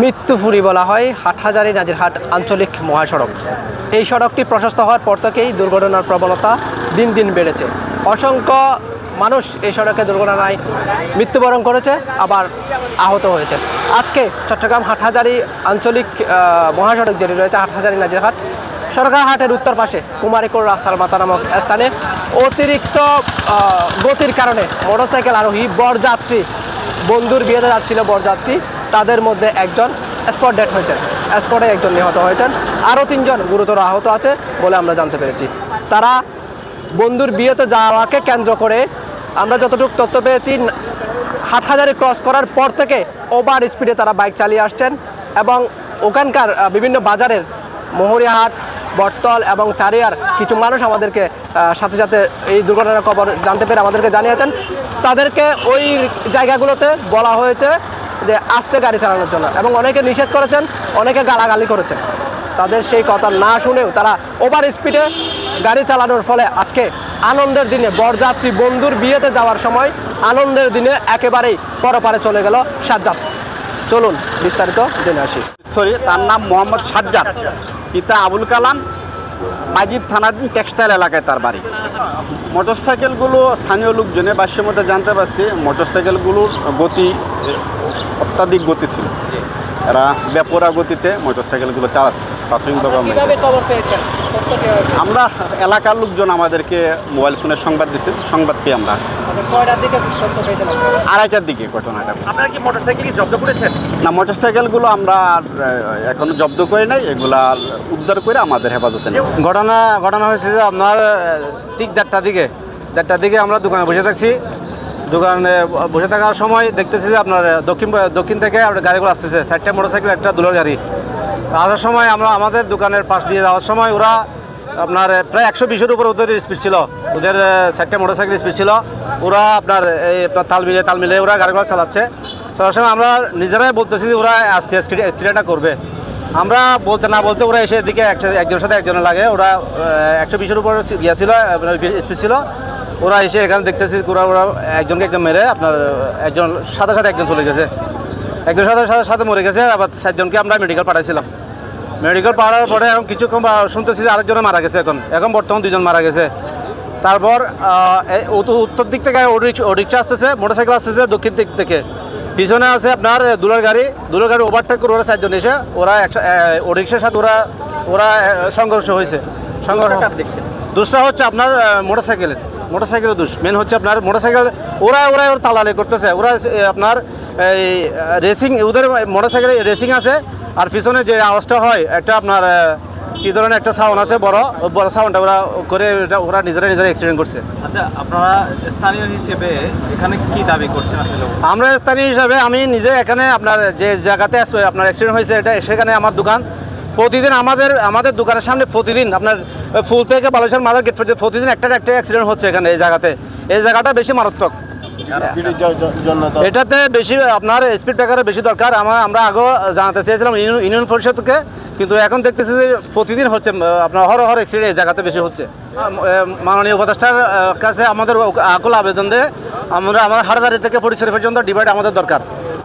মৃত্যুপুরী বলা হয় হাটহাজারী নাজিরহাট আঞ্চলিক মহাসড়ক। এই সড়কটি প্রশস্ত হওয়ার পর থেকেই দুর্ঘটনার প্রবণতা দিন দিন বেড়েছে। অসংখ্য মানুষ এই সড়কে দুর্ঘটনায় মৃত্যুবরণ করেছে, আবার আহত হয়েছে। আজকে চট্টগ্রাম হাটহাজারী আঞ্চলিক মহাসড়ক যেটি রয়েছে হাটহাজারী নাজিরহাট সরকারহাটের উত্তর পাশে কুমারীকোর রাস্তার মাথা নামক স্থানে অতিরিক্ত গতির কারণে মোটরসাইকেল আরোহী বরযাত্রী, বন্ধুর বিয়েতে যাচ্ছিল বরযাত্রী, তাদের মধ্যে একজন স্পট ডেথ হয়েছেন, স্পটে একজন নিহত হয়েছেন, আরও 3 জন গুরুতর আহত আছে বলে আমরা জানতে পেরেছি। তারা বন্ধুর বিয়েতে যাওয়াকে কেন্দ্র করে আমরা যতটুকু তথ্য পেয়েছি হাটহাজারী ক্রস করার পর থেকে ওভার স্পিডে তারা বাইক চালিয়ে আসছেন এবং ওখানকার বিভিন্ন বাজারের মোহরিয়াহাট, বটতল এবং চারিয়ার কিছু মানুষ আমাদেরকে সাথে সাথে এই দুর্ঘটনার খবর জানতে পেরে আমাদেরকে জানিয়েছেন। তাদেরকে ওই জায়গাগুলোতে বলা হয়েছে যে আস্তে গাড়ি চালানোর জন্য, এবং অনেকে নিষেধ করেছেন, অনেকে গালাগালি করেছেন। তাদের সেই কথা না শুনেও তারা ওভার স্পিডে গাড়ি চালানোর ফলে আজকে আনন্দের দিনে বরযাত্রী বন্ধুর বিয়েতে যাওয়ার সময় আনন্দের দিনে একেবারেই পরপারে চলে গেল সাজ্জাদ। চলুন বিস্তারিত জেনে আসি। তার নাম মোহাম্মদ সাজ্জাদ, পিতা আবুল কালাম, মাজিদ থানাধীন টেক্সটাইল এলাকায় তার বাড়ি। মোটরসাইকেলগুলো স্থানীয় লোকজনে বাস্যের মধ্যে জানতে পারছি মোটরসাইকেলগুলোর গতি অত্যাধিক গতি ছিল, এরা বেপরা গতিতে মোটরসাইকেলগুলো চালাচ্ছে। প্রাথমিকভাবে আমরা এলাকার লোকজন আমাদেরকে মোবাইল ফোনের সংবাদ দিচ্ছে, সংবাদ পেয়ে আমরা আসছি। 2:30টার দিকে ঘটনাটা। আপনারা কি মোটরসাইকেল জব্দ করেছেন? না, মোটরসাইকেলগুলো আমরা এখনো জব্দ করি নাই, এগুলা উদ্ধার করে আমাদের হেফাজতে নেই। ঘটনা হয়েছে যে আপনার ঠিক 1:30টার দিকে আমরা দোকানে বসে থাকছি। দোকানে বসে থাকার সময় দেখতেছি যে আপনার দক্ষিণ থেকে গাড়িগুলো আসতেছে, 4টা মোটরসাইকেল, একটা দুলার গাড়ি। আসার সময় আমরা আমাদের দোকানের পাশ দিয়ে যাওয়ার সময় ওরা আপনার প্রায় 120-এর উপর ওদের স্পিড ছিল, ওদের 4টা মোটরসাইকেল স্পিড ছিল। ওরা আপনার এই তাল মিলে ওরা গাড়িগুলো চালাচ্ছে। চলার সময় আমরা নিজেরাই বলতেছি যে ওরা আজকে অ্যাক্সিডেন্টটা করবে। আমরা বলতে না বলতে ওরা এসে এদিকে একজনের সাথে একজনের লাগে, ওরা 120-এর উপর ছিল, স্পিড ছিল। ওরা এসে এখানে দেখতেছি ওরা একজনকে একজন মেরে আপনার একজন সাথে একজন চলে গেছে, একজন সাথে মরে গেছে। আবার 4জনকে আমরা মেডিকেল পাঠাইছিলাম। মেডিকেল পাঠানোর পরে এখন কিছুক্ষণ শুনতেছি যে আরেকজনে মারা গেছে। এখন বর্তমান 2জন মারা গেছে। তারপর উত্তর দিক থেকে রিক্সা আসতেছে, মোটরসাইকেল আসতেছে দক্ষিণ দিক থেকে। পিছনে আছে আপনার দুলার গাড়ি ওভারটেক করে ওরা 4জন এসে ওরা রিক্সার সাথে ওরা সংঘর্ষ হয়েছে। দোষটা হচ্ছে আপনার মোটরসাইকেলের দোষ। মেন হচ্ছে আপনার মোটরসাইকেল ওরা তালালি করতেছে। ওরা আপনার এই রেসিং, ওদের মোটরসাইকেলে রেসিং আছে, আর পিছনে যে আওয়াজটা হয় একটা আপনার কি ধরনের একটা সাউন্ড আছে, বড় সাউন্ডটা ওরা করে ওরা নিজেরা অ্যাক্সিডেন্ট করছে। আচ্ছা, আপনারা স্থানীয় হিসেবে এখানে কি দাবি করছেন? আসলে আমরা স্থানীয় হিসাবে আমি নিজে এখানে আপনার যে জায়গাতে আপনার অ্যাক্সিডেন্ট হয়েছে সেখানে আমার দোকান। প্রতিদিন আমাদের দোকানের সামনে প্রতিদিন আপনার ফুল থেকে বালুরঘাট মাদার গেট পর্যন্ত প্রতিদিন একটা অ্যাক্সিডেন্ট হচ্ছে এখানে। এই জায়গাটা বেশি মারাত্মক, এটাতে বেশি আপনার স্পিড ব্রেকারের বেশি দরকার। আমরা আগেও জানাতে চেয়েছিলাম ইউনিয়ন পরিষদকে, কিন্তু এখন দেখতেছি যে প্রতিদিন হচ্ছে আপনার হর অ্যাক্সিডেন্ট এই জায়গাতে বেশি হচ্ছে। মাননীয় উপদেষ্টার কাছে আমাদের আকুল আবেদন দিয়ে আমরা হাটহাজারী থেকে পরিসর পর্যন্ত ডিভাইড আমাদের দরকার।